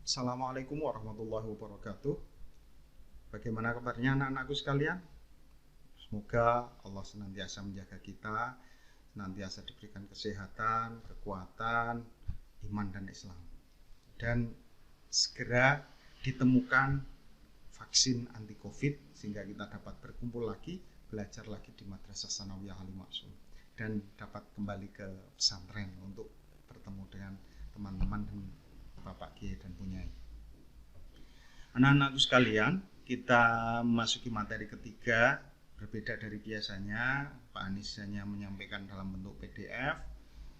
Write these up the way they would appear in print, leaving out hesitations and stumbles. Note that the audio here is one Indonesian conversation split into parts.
Assalamualaikum warahmatullahi wabarakatuh. Bagaimana kabarnya anak-anakku sekalian? Semoga Allah senantiasa menjaga kita, senantiasa diberikan kesehatan, kekuatan, iman dan Islam. Dan segera ditemukan vaksin anti Covid sehingga kita dapat berkumpul lagi, belajar lagi di Madrasah Tsanawiyah Al Ma'sum dan dapat kembali ke pesantren untuk bertemu dengan teman-teman dan Bapak Kiai dan Punyai. Anak-anakku sekalian, kita memasuki materi ketiga. Berbeda dari biasanya, Pak Anies hanya menyampaikan dalam bentuk PDF.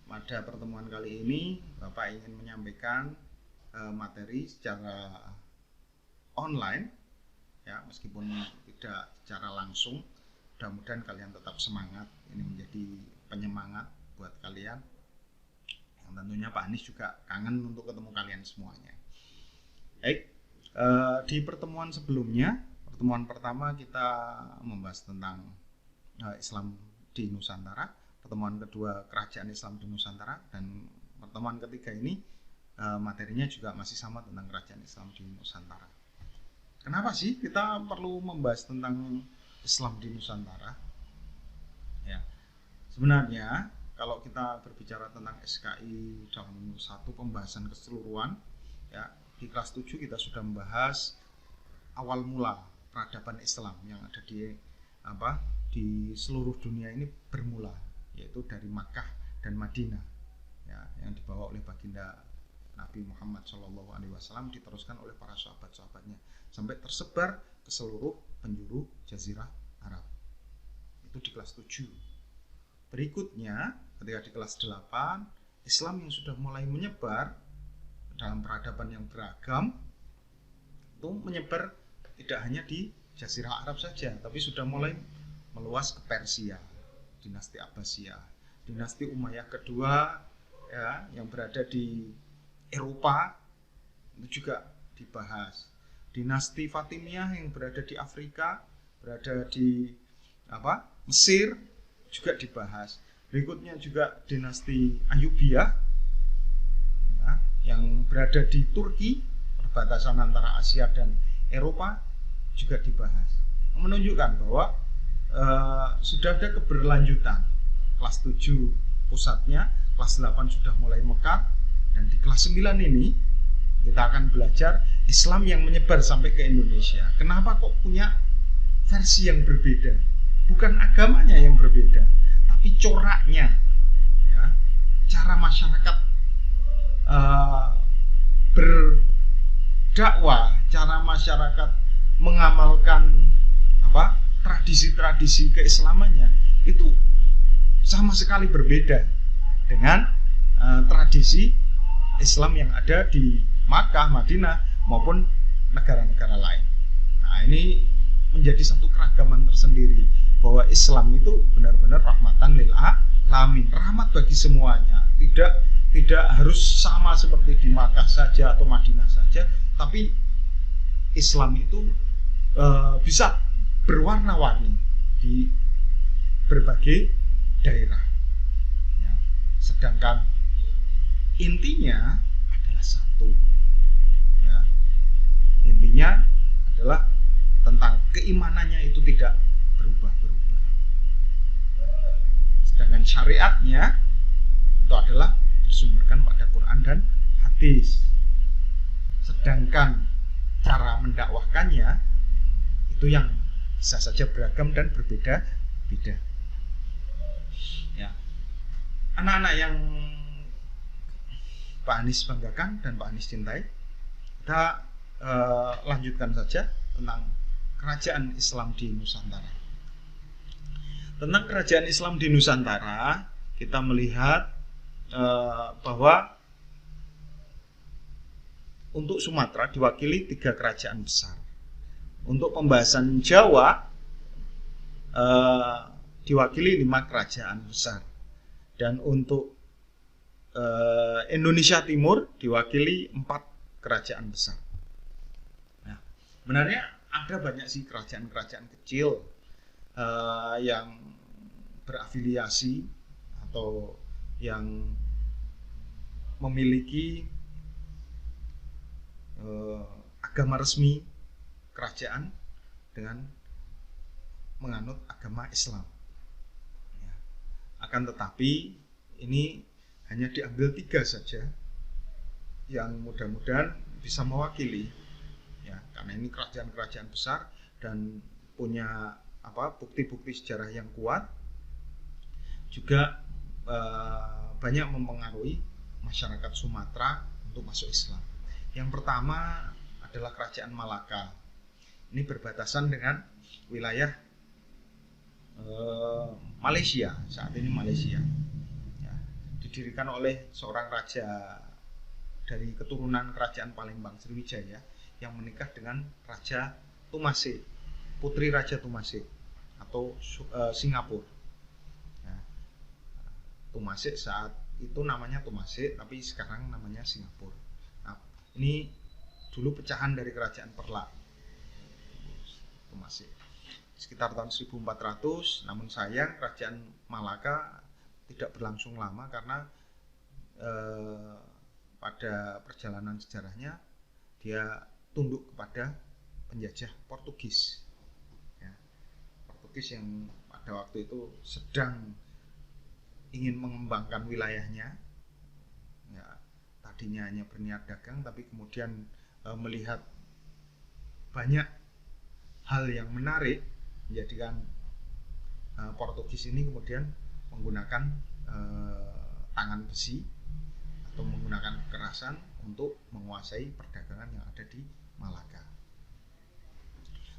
Pada pertemuan kali ini, Bapak ingin menyampaikan materi secara online, ya, meskipun tidak secara langsung. Mudah-mudahan kalian tetap semangat. Ini menjadi penyemangat buat kalian. Yang tentunya Pak Anies juga kangen untuk ketemu kalian semuanya. Baik, di pertemuan sebelumnya, pertemuan pertama kita membahas tentang Islam di Nusantara, pertemuan kedua kerajaan Islam di Nusantara, dan pertemuan ketiga ini materinya juga masih sama tentang kerajaan Islam di Nusantara. Kenapa sih kita perlu membahas tentang Islam di Nusantara? Ya, sebenarnya kalau kita berbicara tentang SKI dalam satu pembahasan keseluruhan, ya, di kelas 7 kita sudah membahas awal mula peradaban Islam yang ada di seluruh dunia ini bermula, yaitu dari Makkah dan Madinah, ya, yang dibawa oleh baginda Nabi Muhammad SAW, diteruskan oleh para sahabat-sahabatnya sampai tersebar ke seluruh penjuru Jazirah Arab. Itu di kelas 7. Berikutnya, ketika di kelas 8, Islam yang sudah mulai menyebar dalam peradaban yang beragam, itu menyebar tidak hanya di Jazirah Arab saja, tapi sudah mulai meluas ke Persia, dinasti Abbasiyah, dinasti Umayyah kedua, ya, yang berada di Eropa, itu juga dibahas. Dinasti Fatimiyah yang berada di Afrika, berada di Mesir, juga dibahas. Berikutnya juga dinasti Ayyubiyah, ya, yang berada di Turki, perbatasan antara Asia dan Eropa, juga dibahas. Menunjukkan bahwa sudah ada keberlanjutan. Kelas 7 pusatnya, kelas 8 sudah mulai mekar, dan di kelas 9 ini kita akan belajar Islam yang menyebar sampai ke Indonesia. Kenapa kok punya versi yang berbeda? Bukan agamanya yang berbeda, tapi coraknya, ya, cara masyarakat berdakwah, cara masyarakat mengamalkan tradisi-tradisi keislamannya itu sama sekali berbeda dengan tradisi Islam yang ada di Makkah, Madinah maupun negara-negara lain. Nah, ini menjadi satu keragaman tersendiri, bahwa Islam itu benar-benar rahmatan lil alamin, rahmat bagi semuanya. Tidak harus sama seperti di Makkah saja atau Madinah saja, tapi Islam itu bisa berwarna-warni di berbagai daerah, ya. Sedangkan intinya adalah satu, ya. Intinya adalah tentang keimanannya itu tidak berubah-berubah. Sedangkan syariatnya itu adalah bersumberkan pada Quran dan hadis. Sedangkan cara mendakwahkannya itu yang bisa saja beragam dan berbeda-beda. Ya. Anak-anak yang Pak Anies banggakan dan Pak Anies cintai, kita lanjutkan saja tentang kerajaan Islam di Nusantara. Tentang kerajaan Islam di Nusantara, kita melihat bahwa untuk Sumatera diwakili 3 kerajaan besar. Untuk pembahasan Jawa diwakili 5 kerajaan besar. Dan untuk Indonesia Timur diwakili 4 kerajaan besar. Nah, sebenarnya ada banyak sih kerajaan-kerajaan kecil yang berafiliasi atau yang memiliki agama resmi kerajaan dengan menganut agama Islam. Ya. Akan tetapi ini hanya diambil 3 saja yang mudah-mudahan bisa mewakili, ya, karena ini kerajaan-kerajaan besar dan punya bukti-bukti sejarah yang kuat, juga banyak mempengaruhi masyarakat Sumatera untuk masuk Islam. Yang pertama adalah kerajaan Malaka. Ini berbatasan dengan wilayah Malaysia, saat ini Malaysia. Ya, didirikan oleh seorang raja dari keturunan kerajaan Palembang, Sriwijaya, yang menikah dengan Raja Tumase, putri Raja Tumase atau Singapura. Ya, Tumase saat itu namanya Tumase, tapi sekarang namanya Singapura. Nah, ini dulu pecahan dari kerajaan Perlak, Tumase, sekitar tahun 1400. Namun sayang kerajaan Malaka tidak berlangsung lama karena pada perjalanan sejarahnya dia tunduk kepada penjajah Portugis, ya, Portugis yang pada waktu itu sedang ingin mengembangkan wilayahnya. Ya, tadinya hanya berniat dagang, tapi kemudian melihat banyak hal yang menarik, menjadikan Portugis ini kemudian menggunakan tangan besi atau menggunakan kekerasan untuk menguasai perdagangan yang ada di Malaka.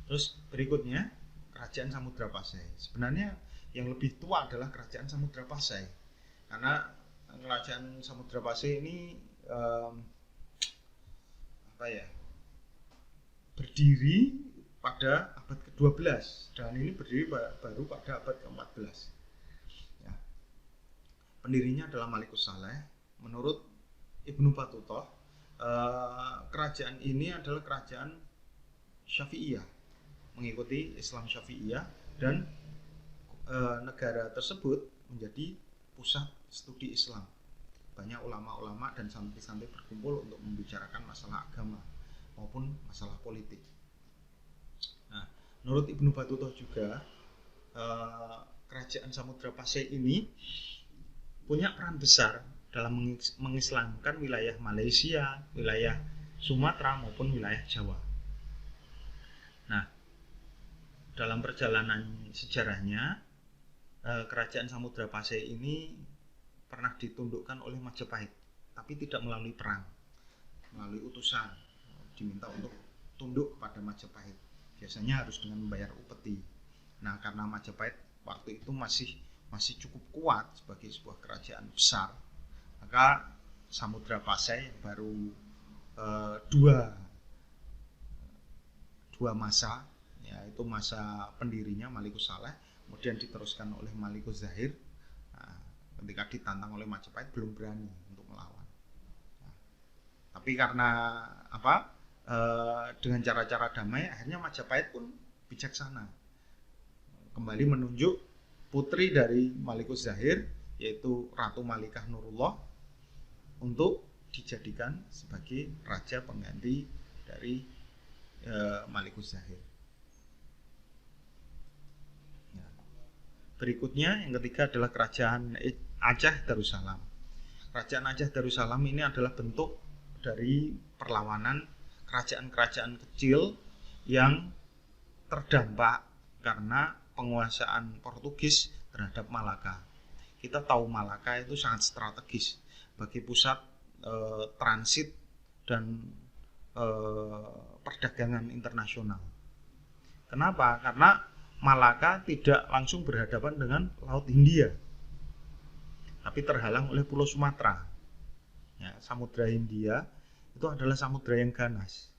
Terus berikutnya kerajaan Samudra Pasai. Sebenarnya yang lebih tua adalah kerajaan Samudra Pasai, karena kerajaan Samudra Pasai ini berdiri pada abad ke-12 dan ini berdiri baru pada abad ke-14. Ya. Pendirinya adalah Malikus Saleh. Menurut Ibnu Battuta, kerajaan ini adalah kerajaan Syafi'iyah, mengikuti Islam Syafi'iyah, dan negara tersebut menjadi pusat studi Islam. Banyak ulama-ulama dan santri-santri berkumpul untuk membicarakan masalah agama maupun masalah politik. Nah, menurut Ibnu Battuta juga kerajaan Samudra Pasai ini punya peran besar dalam mengislamkan wilayah Malaysia, wilayah Sumatera maupun wilayah Jawa. Nah, dalam perjalanan sejarahnya kerajaan Samudra Pasai ini pernah ditundukkan oleh Majapahit, tapi tidak melalui perang, melalui utusan, diminta untuk tunduk kepada Majapahit. Biasanya harus dengan membayar upeti. Nah, karena Majapahit waktu itu masih cukup kuat sebagai sebuah kerajaan besar, maka Samudra Pasai baru dua masa, yaitu masa pendirinya Malikus Saleh, kemudian diteruskan oleh Malikus Zahir. Nah, ketika ditantang oleh Majapahit belum berani untuk melawan. Nah, tapi karena dengan cara-cara damai, akhirnya Majapahit pun bijaksana, kembali menunjuk putri dari Malikus Zahir, yaitu Ratu Malikah Nurullah, untuk dijadikan sebagai raja pengganti dari Malikus Zahir. Ya. Berikutnya yang ketiga adalah kerajaan Aceh Darussalam. Kerajaan Aceh Darussalam ini adalah bentuk dari perlawanan kerajaan-kerajaan kecil yang terdampak karena penguasaan Portugis terhadap Malaka. Kita tahu Malaka itu sangat strategis bagi pusat transit dan perdagangan internasional. Kenapa? Karena Malaka tidak langsung berhadapan dengan Laut Hindia, tapi terhalang oleh Pulau Sumatera. Ya, Samudra Hindia itu adalah samudra yang ganas.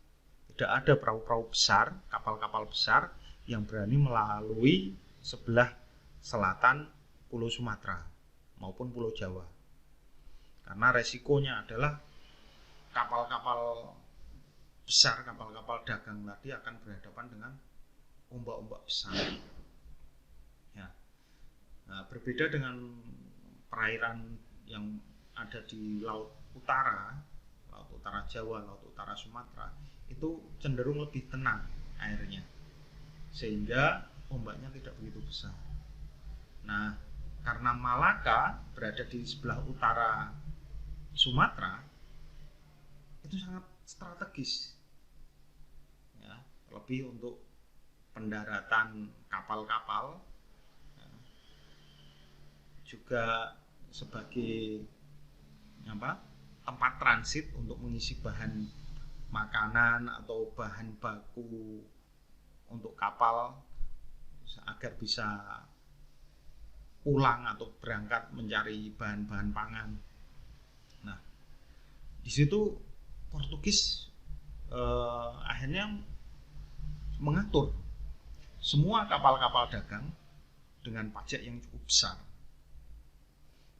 Tidak ada perahu-perahu besar, kapal-kapal besar yang berani melalui sebelah selatan Pulau Sumatera maupun Pulau Jawa. Karena resikonya adalah kapal-kapal besar, kapal-kapal dagang tadi akan berhadapan dengan ombak-ombak besar. Ya. Nah, berbeda dengan perairan yang ada di Laut Utara, Laut Utara Jawa, Laut Utara Sumatera, itu cenderung lebih tenang airnya, sehingga ombaknya tidak begitu besar. Nah, karena Malaka berada di sebelah utara Sumatera, itu sangat strategis, ya, lebih untuk pendaratan kapal-kapal, ya, juga sebagai tempat transit untuk mengisi bahan makanan atau bahan baku untuk kapal agar bisa pulang atau berangkat mencari bahan-bahan pangan. Nah, di situ Portugis akhirnya mengatur semua kapal-kapal dagang dengan pajak yang cukup besar.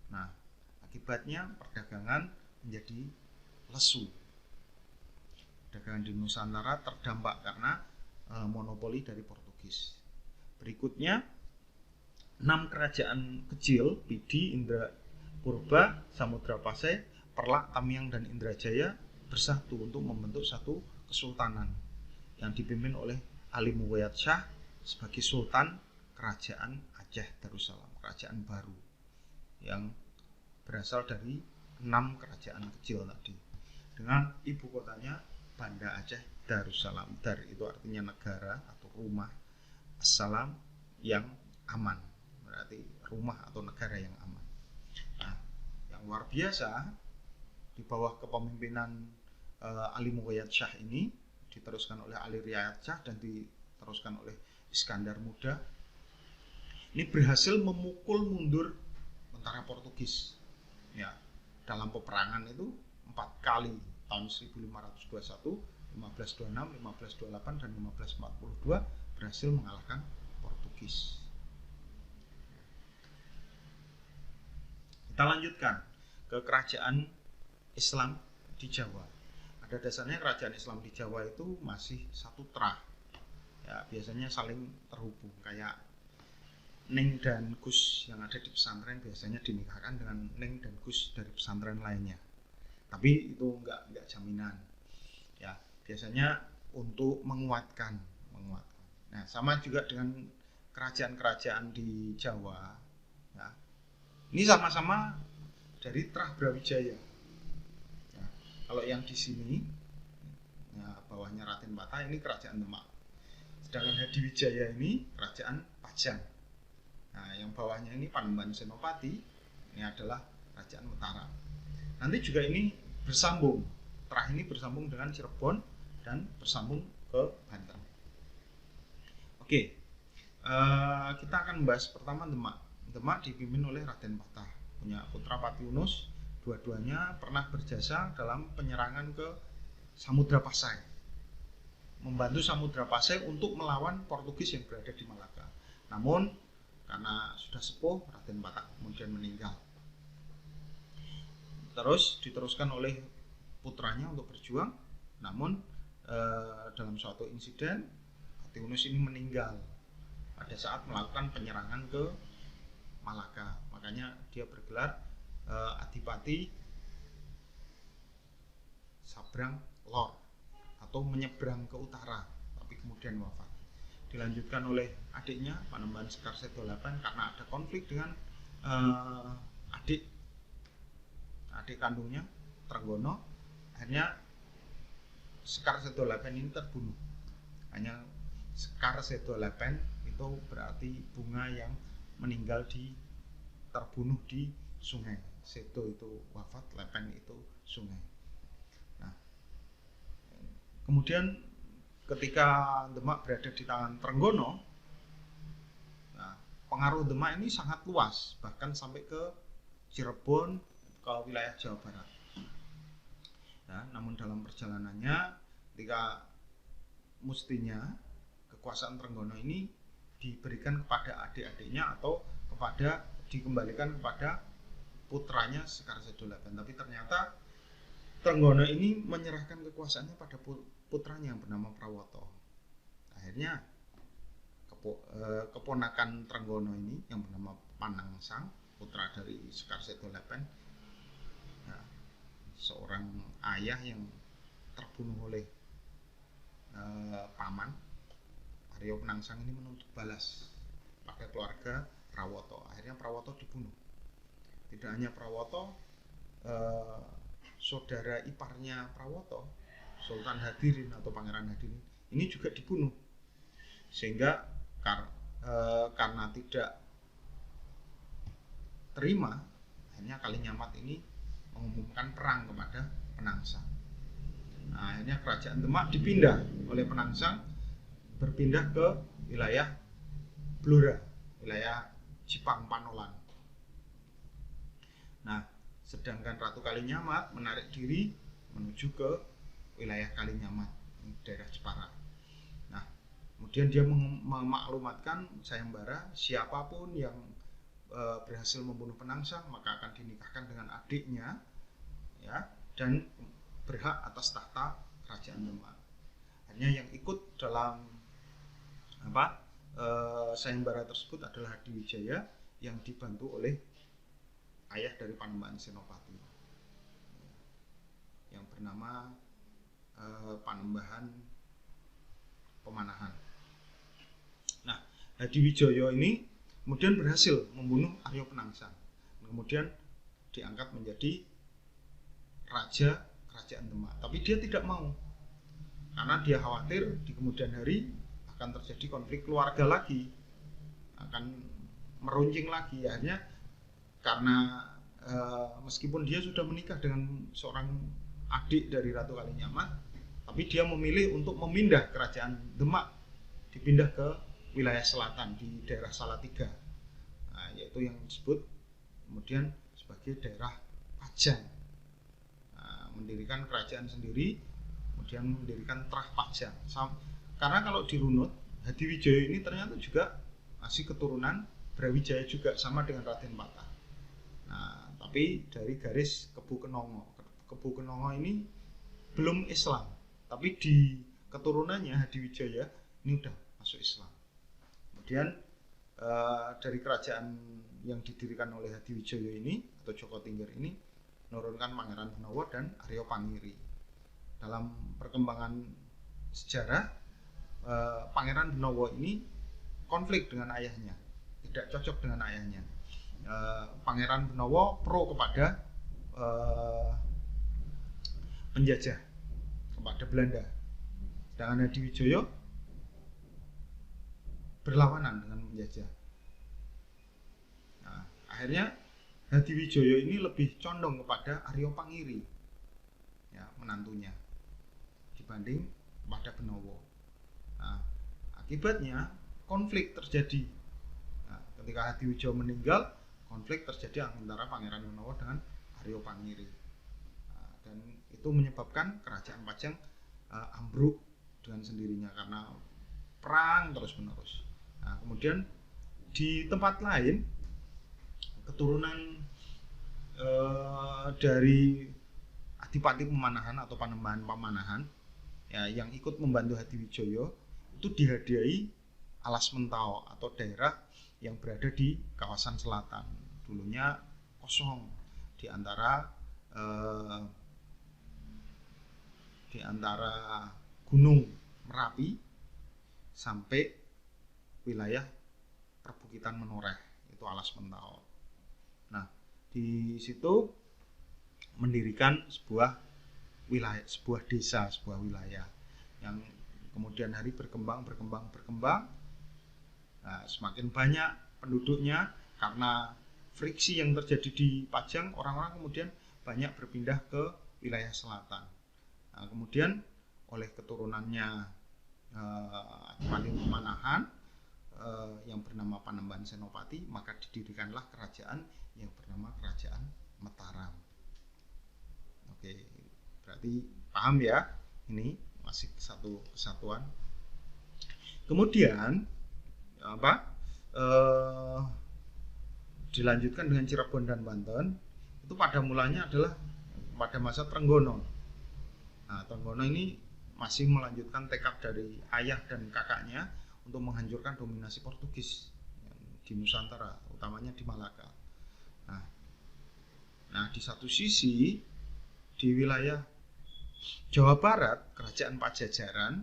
Nah, akibatnya perdagangan menjadi lesu. Perdagangan di Nusantara terdampak karena monopoli dari Portugis. Berikutnya 6 kerajaan kecil, Pidi, Indra Purba, Samudra Pasai, Perlak, Tamiang, dan Indrajaya bersatu untuk membentuk satu kesultanan yang dipimpin oleh Ali Muwayyad Shah sebagai Sultan Kerajaan Aceh Darussalam, kerajaan baru yang berasal dari 6 kerajaan kecil tadi, dengan ibu kotanya Banda Aceh Darussalam. Dar itu artinya negara atau rumah, Assalam yang aman, berarti rumah atau negara yang aman. Nah, yang luar biasa, di bawah kepemimpinan Ali Muwayyad Shah ini, diteruskan oleh Ali Riayat Shah dan diteruskan oleh Iskandar Muda, ini berhasil memukul mundur tentara Portugis, ya, dalam peperangan itu 4 kali, tahun 1521, 1526, 1528, dan 1542 berhasil mengalahkan Portugis. Kita lanjutkan ke kerajaan Islam di Jawa. Pada dasarnya kerajaan Islam di Jawa itu masih satu trah, ya, biasanya saling terhubung, kayak Ning dan Gus yang ada di pesantren biasanya dinikahkan dengan Ning dan Gus dari pesantren lainnya. Tapi itu enggak jaminan, ya, biasanya untuk menguatkan. Nah, sama juga dengan kerajaan-kerajaan di Jawa, ya. Ini sama-sama dari trah Brawijaya. Ya, kalau yang di sini, ya, bawahnya Raden Patah, ini kerajaan Demak. Sedangkan Hadiwijaya ini kerajaan Pajang. Nah, yang bawahnya ini Panembahan Senopati, ini adalah kerajaan Mataram. Nanti juga ini bersambung, trah ini bersambung dengan Cirebon dan bersambung ke Banten. Oke, kita akan membahas pertama Demak. Demak dipimpin oleh Raden Patah, punya putra Patiunus. Dua-duanya pernah berjasa dalam penyerangan ke Samudra Pasai, membantu Samudra Pasai untuk melawan Portugis yang berada di Malaka. Namun karena sudah sepuh, Raden Patah kemudian meninggal. Terus diteruskan oleh putranya untuk berjuang, namun dalam suatu insiden Patiunus ini meninggal pada saat melakukan penyerangan ke Malaka. Makanya dia bergelar Adipati Sabrang Lor, atau menyeberang ke utara, tapi kemudian wafat. Dilanjutkan oleh adiknya Panembahan Sekar Sedolapan karena ada konflik dengan adik kandungnya Trenggono. Akhirnya Sekar Sedolapan ini terbunuh. Hanya Sekar Sedolapan itu berarti bunga yang meninggal terbunuh di sungai. Sedo itu wafat, Lepen itu sungai. Nah, kemudian ketika Demak berada di tangan Trenggono, nah, pengaruh Demak ini sangat luas, bahkan sampai ke Cirebon, ke wilayah Jawa Barat. Nah, namun dalam perjalanannya, ketika mestinya kekuasaan Trenggono ini diberikan kepada adik-adiknya atau dikembalikan kepada putranya Sekar Sedolapan, tapi ternyata Trenggono ini menyerahkan kekuasaannya pada putranya yang bernama Prawoto. Akhirnya keponakan Trenggono ini yang bernama Panangsang, putra dari Sekar Sedolapan, nah, seorang ayah yang terbunuh oleh paman. Arya Penangsang ini menuntut balas pada keluarga Prawoto. Akhirnya Prawoto dibunuh. Tidak hanya Prawoto, saudara iparnya Prawoto, Sultan Hadirin atau Pangeran Hadirin, ini juga dibunuh. Sehingga karena tidak terima, akhirnya Kalinyamat ini mengumumkan perang kepada Penangsang. Nah, akhirnya kerajaan Demak dipindah oleh Penangsang, berpindah ke wilayah Blora, wilayah Jipang Panolan. Nah, sedangkan Ratu Kalinyamat menarik diri menuju ke wilayah Kalinyamat, daerah Jepara. Nah, kemudian dia memaklumatkan sayembara, siapapun yang berhasil membunuh Penangsang maka akan dinikahkan dengan adiknya, ya, dan berhak atas tahta kerajaan Demak. Hanya yang ikut dalam sayembara tersebut adalah Hadiwijaya yang dibantu oleh ayah dari Panembahan Senopati yang bernama Panembahan Pemanahan. Nah, Hadiwijaya ini kemudian berhasil membunuh Arya Penangsang, kemudian diangkat menjadi raja kerajaan Demak. Tapi dia tidak mau, karena dia khawatir di kemudian hari akan terjadi konflik keluarga lagi, akan meruncing lagi. Akhirnya karena meskipun dia sudah menikah dengan seorang adik dari Ratu Kalinyamat, tapi dia memilih untuk memindah kerajaan Demak, dipindah ke wilayah selatan di daerah Salatiga, yaitu yang disebut kemudian sebagai daerah Pajang. Mendirikan kerajaan sendiri, kemudian mendirikan Trah Pajang. Karena kalau dirunut, Hadiwijaya ini ternyata juga masih keturunan Brawijaya juga, sama dengan Raden Patah. Nah, tapi dari garis Kebu Kenongo. Kebu Kenongo ini belum Islam, tapi di keturunannya Hadiwijaya ini udah masuk Islam. Kemudian dari kerajaan yang didirikan oleh Hadiwijaya ini atau Joko Tingkir ini menurunkan Pangeran Benawa dan Arya Pangiri. Dalam perkembangan sejarah, Pangeran Benawa ini konflik dengan ayahnya, tidak cocok dengan ayahnya. Pangeran Benawa pro kepada penjajah, kepada Belanda, sedangkan Hadiwijaya berlawanan dengan penjajah. Nah, akhirnya Hadiwijaya ini lebih condong kepada Arya Pangiri, ya, menantunya, dibanding kepada Benawa. Nah, akibatnya konflik terjadi. Nah, ketika Hadiwijaya meninggal, konflik terjadi antara Pangeran Benawa dengan Arya Pangiri. Nah, dan itu menyebabkan kerajaan Pajang ambruk dengan sendirinya karena perang terus-menerus. Nah, kemudian di tempat lain, keturunan dari Adipati Pemanahan atau Panembahan Pemanahan, ya, yang ikut membantu Hadiwijaya itu dihadiahi alas mentau atau daerah yang berada di kawasan selatan. Dulunya kosong di antara Gunung Merapi sampai wilayah perbukitan Menoreh, itu alas mentau. Nah, di situ mendirikan sebuah wilayah, sebuah desa, sebuah wilayah yang kemudian hari berkembang. Nah, semakin banyak penduduknya karena friksi yang terjadi di Pajang, orang-orang kemudian banyak berpindah ke wilayah selatan. Nah, kemudian oleh keturunannya Adipati Pemanahan yang bernama Panembahan Senopati, maka didirikanlah kerajaan yang bernama Kerajaan Mataram. Oke, berarti paham ya, ini masih satu kesatuan. Kemudian dilanjutkan dengan Cirebon dan Banten. Itu pada mulanya adalah pada masa Trenggono. Nah, Trenggono ini masih melanjutkan tekad dari ayah dan kakaknya untuk menghancurkan dominasi Portugis di Nusantara, utamanya di Malaka. Nah, di satu sisi di wilayah Jawa Barat, kerajaan Pajajaran,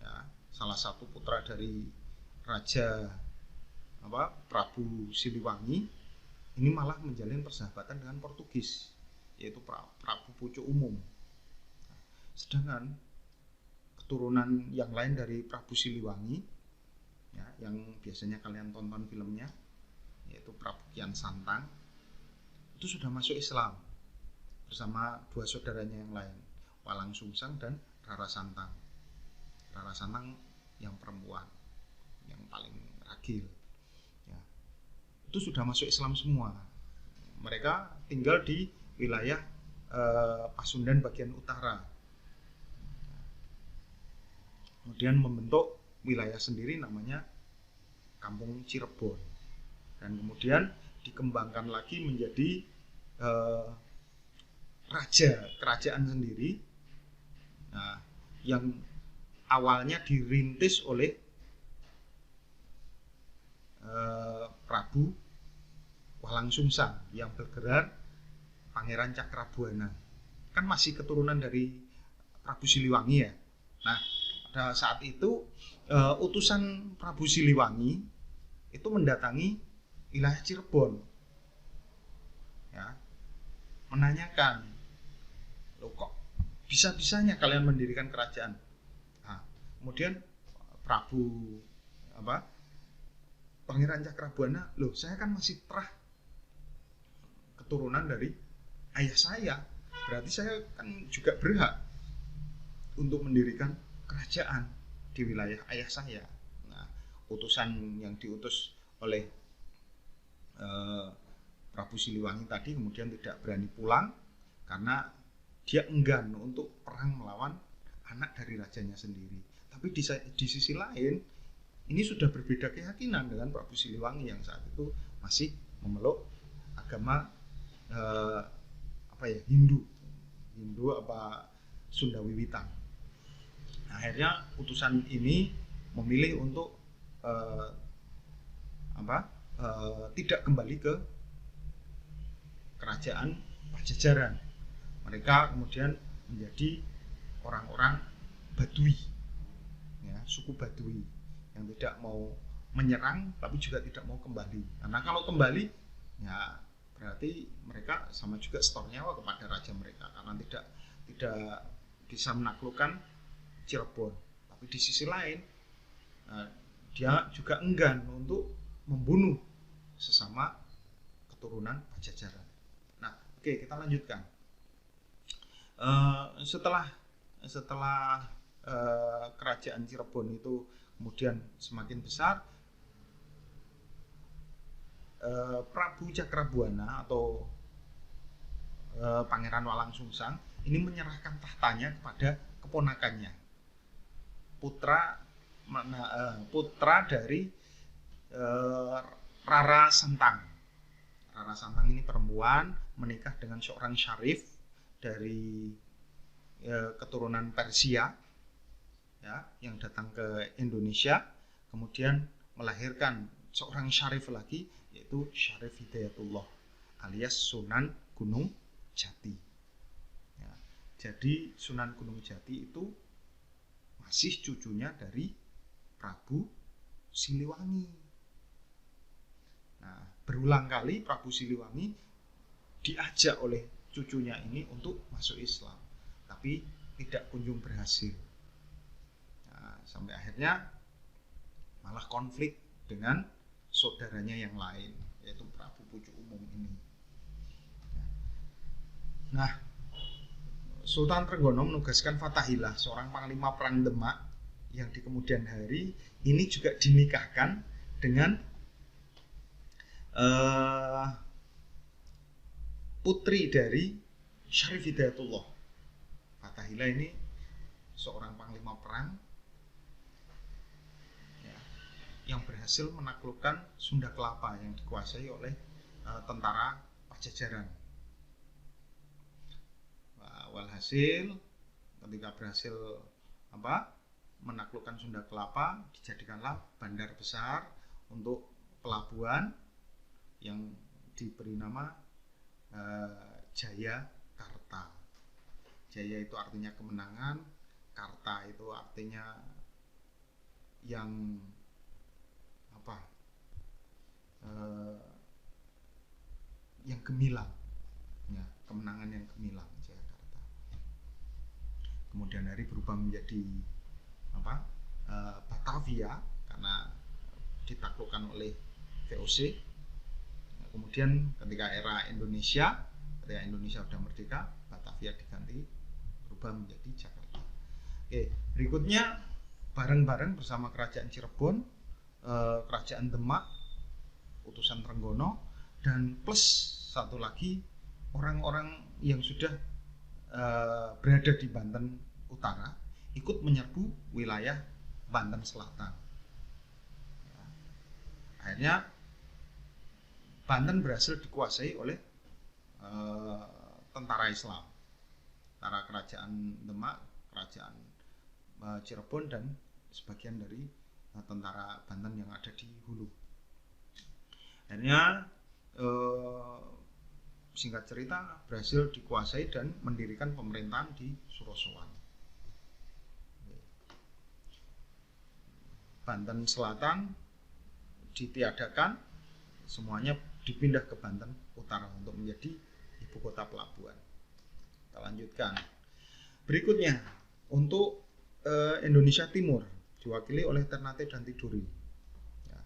ya, salah satu putra dari Raja Prabu Siliwangi, ini malah menjalin persahabatan dengan Portugis, yaitu Prabu Pucuk Umum. Sedangkan keturunan yang lain dari Prabu Siliwangi, ya, yang biasanya kalian tonton filmnya, yaitu Prabu Kian Santang, itu sudah masuk Islam bersama dua saudaranya yang lain, Walang Sungsang dan Rara Santang. Rara Santang yang perempuan, yang paling ragil, ya, itu sudah masuk Islam semua. Mereka tinggal di wilayah Pasundan bagian utara, kemudian membentuk wilayah sendiri namanya Kampung Cirebon, dan kemudian dikembangkan lagi menjadi kerajaan sendiri, nah, yang awalnya dirintis oleh Prabu Walang Sungsang yang bergerak Pangeran Cakrabuana, kan masih keturunan dari Prabu Siliwangi ya. Nah, pada saat itu utusan Prabu Siliwangi itu mendatangi wilayah Cirebon, ya, menanyakan, loh kok bisa-bisanya kalian mendirikan kerajaan? Nah, kemudian Pangeran Cakrabuana, loh saya kan masih keturunan dari ayah saya, berarti saya kan juga berhak untuk mendirikan kerajaan di wilayah ayah saya. Nah, utusan yang diutus oleh Prabu Siliwangi tadi kemudian tidak berani pulang karena dia enggan untuk perang melawan anak dari rajanya sendiri. Tapi di sisi lain, ini sudah berbeda keyakinan dengan Prabu Siliwangi yang saat itu masih memeluk agama Hindu Sunda Wiwitan. Nah, akhirnya utusan ini memilih untuk tidak kembali ke kerajaan Pajajaran. Mereka kemudian menjadi orang-orang Badui, ya, suku Badui yang tidak mau menyerang tapi juga tidak mau kembali. Karena kalau kembali, ya berarti mereka sama juga setor nyawa kepada raja mereka karena tidak bisa menaklukkan Cirebon. Tapi di sisi lain, dia juga enggan untuk membunuh sesama keturunan Pajajaran. Nah, oke, kita lanjutkan. Setelah kerajaan Cirebon itu kemudian semakin besar, Prabu Cakrabuana atau Pangeran Walang Sungsang ini menyerahkan tahtanya kepada keponakannya, putra dari Rara Santang. Rara Santang ini perempuan, menikah dengan seorang syarif dari keturunan Persia, ya, yang datang ke Indonesia, kemudian melahirkan seorang syarif lagi, yaitu Syarif Hidayatullah alias Sunan Gunung Jati. Ya, jadi Sunan Gunung Jati itu masih cucunya dari Prabu Siliwangi. Nah, berulang kali Prabu Siliwangi diajak oleh cucunya ini untuk masuk Islam, tapi tidak kunjung berhasil. Nah, sampai akhirnya malah konflik dengan saudaranya yang lain, yaitu Prabu Pucuk Umum ini. Nah, Sultan Trenggono menugaskan Fathahilah, seorang panglima perang Demak, yang di kemudian hari ini juga dinikahkan dengan putri dari Syarif Hidayatullah. Fathahilah ini seorang panglima perang, ya, yang berhasil menaklukkan Sunda Kelapa yang dikuasai oleh tentara Pajajaran. Walhasil ketika berhasil menaklukkan Sunda Kelapa, dijadikanlah bandar besar untuk pelabuhan yang diberi nama Jayakarta. Jaya itu artinya kemenangan, Karta itu artinya yang apa? Yang gemilang, ya, kemenangan yang gemilang, Jayakarta. Kemudian hari berubah menjadi apa? Batavia karena ditaklukkan oleh VOC. Kemudian ketika era Indonesia, ketika Indonesia sudah merdeka, Batavia diganti berubah menjadi Jakarta. Oke, berikutnya bareng-bareng bersama Kerajaan Cirebon, Kerajaan Demak, utusan Trenggono, dan plus satu lagi orang-orang yang sudah berada di Banten Utara ikut menyerbu wilayah Banten Selatan. Ya. Akhirnya Banten berhasil dikuasai oleh tentara Islam, tentara Kerajaan Demak, Kerajaan Cirebon, dan sebagian dari tentara Banten yang ada di hulu. Akhirnya singkat cerita berhasil dikuasai dan mendirikan pemerintahan di Surosowan. Banten Selatan ditiadakan, semuanya dipindah ke Banten Utara untuk menjadi ibu kota pelabuhan. Kita lanjutkan. Berikutnya untuk Indonesia Timur diwakili oleh Ternate dan Tidore. Ya.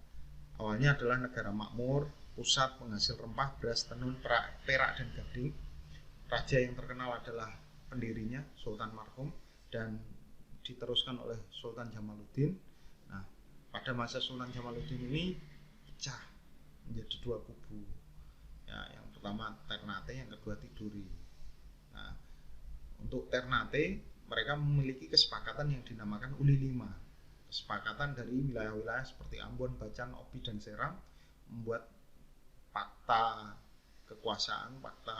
Awalnya adalah negara makmur, pusat penghasil rempah, beras, tenun, perak, dan gading. Raja yang terkenal adalah pendirinya Sultan Marhum dan diteruskan oleh Sultan Jamaluddin. Nah, pada masa Sultan Jamaluddin ini pecah menjadi dua kubu. Ya, yang pertama Ternate, yang kedua Tidore. Nah, untuk Ternate mereka memiliki kesepakatan yang dinamakan Uli V. Kesepakatan dari wilayah-wilayah seperti Ambon, Bacan, Obi, dan Serang membuat fakta kekuasaan, fakta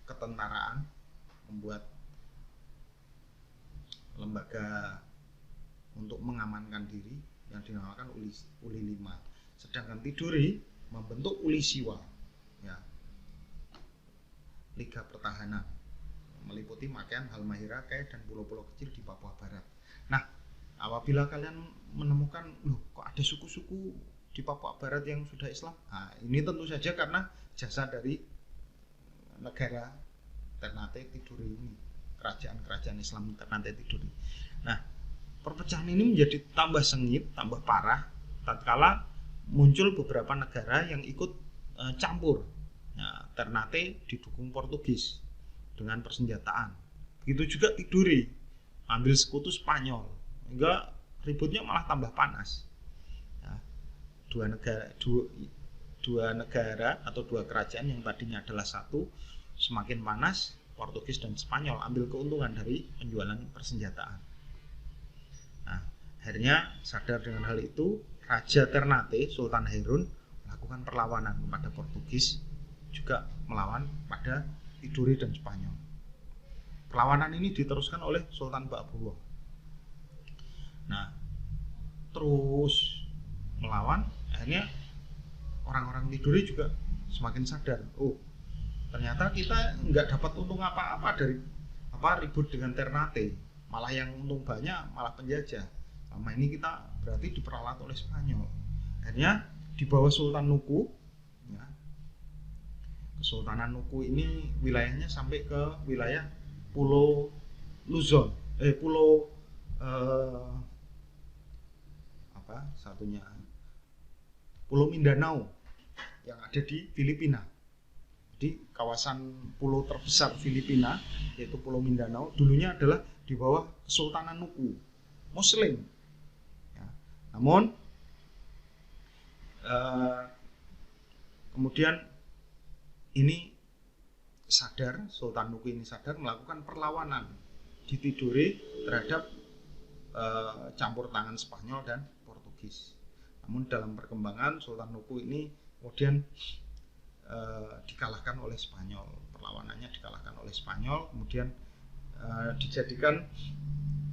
ketentaraan, membuat lembaga untuk mengamankan diri yang dinamakan Uli V. Sedangkan Tidore membentuk Uli Siwa, ya, Liga Pertahanan, meliputi Makean, Halmahera, Kai, dan pulau-pulau kecil di Papua Barat. Nah, apabila kalian menemukan, loh kok ada suku-suku di Papua Barat yang sudah Islam? Nah, ini tentu saja karena jasa dari negara Ternate Tidore ini, kerajaan-kerajaan Islam Ternate Tidore. Nah, perpecahan ini menjadi tambah sengit, tambah parah tatkala muncul beberapa negara yang ikut campur. Nah, Ternate didukung Portugis dengan persenjataan. Begitu juga Tidore ambil sekutu Spanyol, hingga ributnya malah tambah panas. Nah, dua negara atau dua kerajaan yang tadinya adalah satu semakin panas. Portugis dan Spanyol ambil keuntungan dari penjualan persenjataan. Nah, akhirnya sadar dengan hal itu, Raja Ternate, Sultan Hairun, melakukan perlawanan kepada Portugis, juga melawan pada Tidore dan Spanyol. Perlawanan ini diteruskan oleh Sultan Ba'abullah. Nah, terus melawan, akhirnya orang-orang Tidore juga semakin sadar, oh ternyata kita nggak dapat untung apa-apa dari ribut dengan Ternate, malah yang untung banyak malah penjajah. Selama ini kita berarti diperalat oleh Spanyol. Akhirnya di bawah Sultan Nuku, ya, Kesultanan Nuku ini wilayahnya sampai ke wilayah Pulau Luzon, Pulau Mindanao yang ada di Filipina. Di kawasan pulau terbesar Filipina, yaitu Pulau Mindanao, dulunya adalah di bawah Kesultanan Nuku, Muslim. Ya. Namun kemudian ini sadar, Sultan Nuku ini sadar, melakukan perlawanan di Tidore terhadap campur tangan Spanyol dan Portugis. Namun dalam perkembangan Sultan Nuku ini kemudian dikalahkan oleh Spanyol, perlawanannya dikalahkan oleh Spanyol, kemudian dijadikan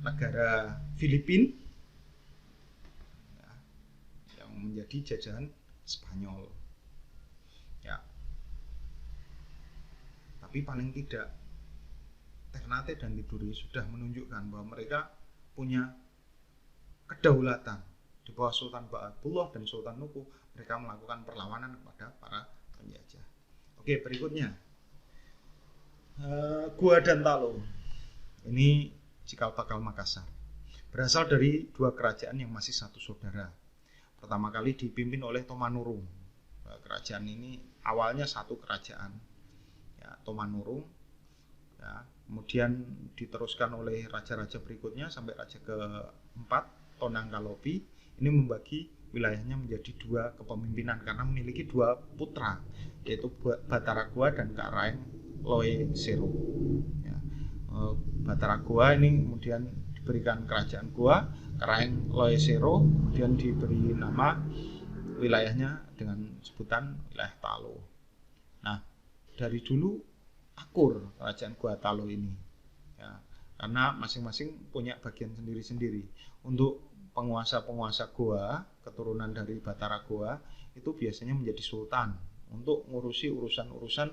negara Filipina, ya, yang menjadi jajahan Spanyol. Ya. Tapi paling tidak Ternate dan Tidore sudah menunjukkan bahwa mereka punya kedaulatan di bawah Sultan Ba'atullah dan Sultan Nuku. Mereka melakukan perlawanan kepada para penjajah. Oke, berikutnya Gua dan Talo. Ini cikal bakal Makassar. Berasal dari dua kerajaan yang masih satu saudara. Pertama kali dipimpin oleh Tomanurung. Kerajaan ini awalnya satu kerajaan, ya, Tomanurung. Ya, kemudian diteruskan oleh raja-raja berikutnya sampai raja keempat, Tonangkalopi. Ini membagi wilayahnya menjadi dua kepemimpinan karena memiliki dua putra, yaitu Batara Gua dan Kak Raeng Loe Sero. Ya, Batara Gua ini kemudian diberikan kerajaan Gua, Kak Raeng Loe Sero kemudian diberi nama wilayahnya dengan sebutan wilayah Talo. Nah, dari dulu akur kerajaan Gua Talo ini, ya, karena masing-masing punya bagian sendiri-sendiri. Untuk penguasa-penguasa Goa, keturunan dari Batara Goa, itu biasanya menjadi sultan untuk ngurusi urusan-urusan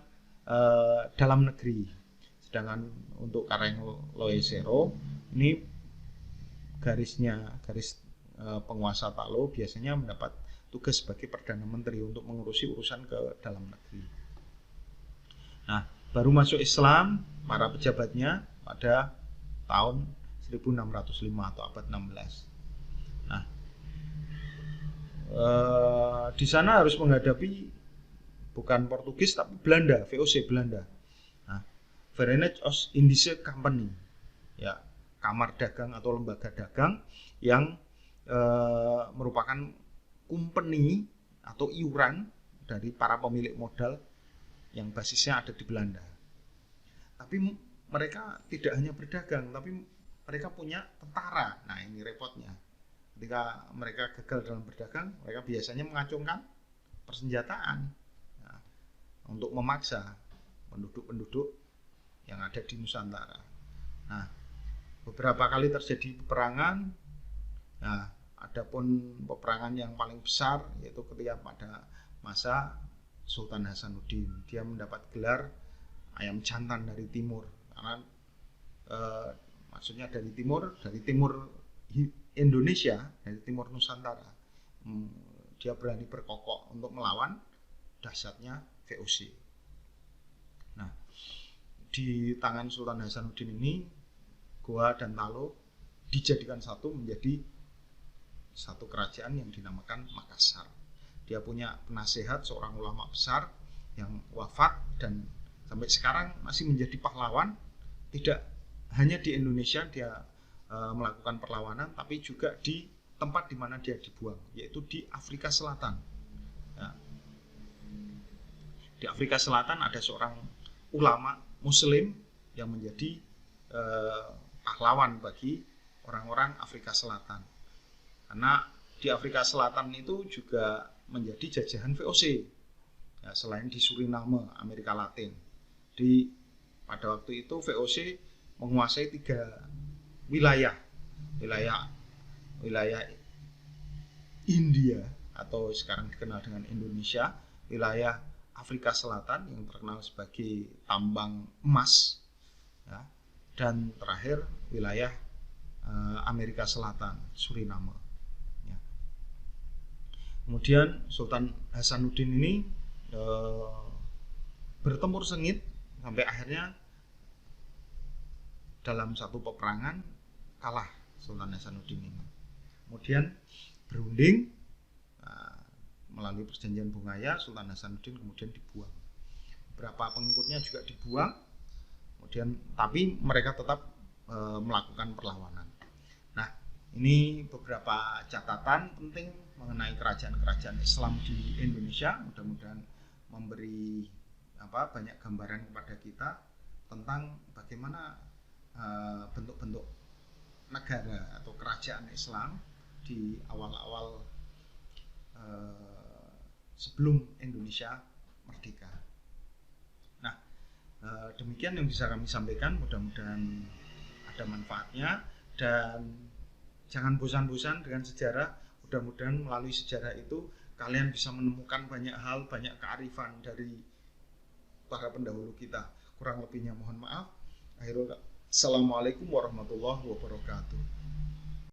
dalam negeri. Sedangkan untuk Kareng Loe Sero ini garis penguasa Talo biasanya mendapat tugas sebagai Perdana Menteri untuk mengurusi urusan ke dalam negeri. Nah, baru masuk Islam para pejabatnya pada tahun 1605 atau abad 16. Nah, di sana harus menghadapi bukan Portugis tapi Belanda, VOC Belanda. Nah, Verenigd Oost-Indische Company, ya, kamar dagang atau lembaga dagang yang merupakan company atau iuran dari para pemilik modal yang basisnya ada di Belanda. Tapi mereka tidak hanya berdagang, tapi mereka punya tentara. Nah, ini repotnya. Ketika mereka gagal dalam berdagang, mereka biasanya mengacungkan persenjataan, nah, untuk memaksa penduduk-penduduk yang ada di Nusantara. Nah, beberapa kali terjadi peperangan. Nah, adapun peperangan yang paling besar yaitu ketika pada masa Sultan Hasanuddin. Dia mendapat gelar ayam jantan dari timur, karena maksudnya dari timur Indonesia, dari timur Nusantara. Dia berani berkokok untuk melawan dahsyatnya VOC. Nah, di tangan Sultan Hasanuddin ini, Goa dan Talo dijadikan satu menjadi satu kerajaan yang dinamakan Makassar. Dia punya penasehat, seorang ulama besar yang wafat dan sampai sekarang masih menjadi pahlawan. Tidak hanya di Indonesia dia melakukan perlawanan, tapi juga di tempat di mana dia dibuang, yaitu di Afrika Selatan. Ya. Di Afrika Selatan ada seorang ulama Muslim yang menjadi pahlawan bagi orang-orang Afrika Selatan. Karena di Afrika Selatan itu juga menjadi jajahan VOC. Ya, selain di Suriname, Amerika Latin. Pada waktu itu VOC menguasai 3 wilayah India atau sekarang dikenal dengan Indonesia, wilayah Afrika Selatan yang terkenal sebagai tambang emas, ya, dan terakhir wilayah Amerika Selatan, Suriname. Ya. Kemudian Sultan Hasanuddin ini bertempur sengit sampai akhirnya dalam satu peperangan kalah Sultan Hasanuddin ini. Kemudian berunding melalui perjanjian Bungaya, Sultan Hasanuddin kemudian dibuang. Beberapa pengikutnya juga dibuang. Kemudian tapi mereka tetap melakukan perlawanan. Nah, ini beberapa catatan penting mengenai kerajaan-kerajaan Islam di Indonesia. Mudah-mudahan memberi banyak gambaran kepada kita tentang bagaimana bentuk-bentuk negara atau kerajaan Islam di awal-awal sebelum Indonesia merdeka. Nah, demikian yang bisa kami sampaikan. Mudah-mudahan ada manfaatnya dan jangan bosan-bosan dengan sejarah. Mudah-mudahan melalui sejarah itu kalian bisa menemukan banyak hal, banyak kearifan dari para pendahulu kita, Kurang lebihnya mohon maaf. Assalamualaikum warahmatullahi wabarakatuh.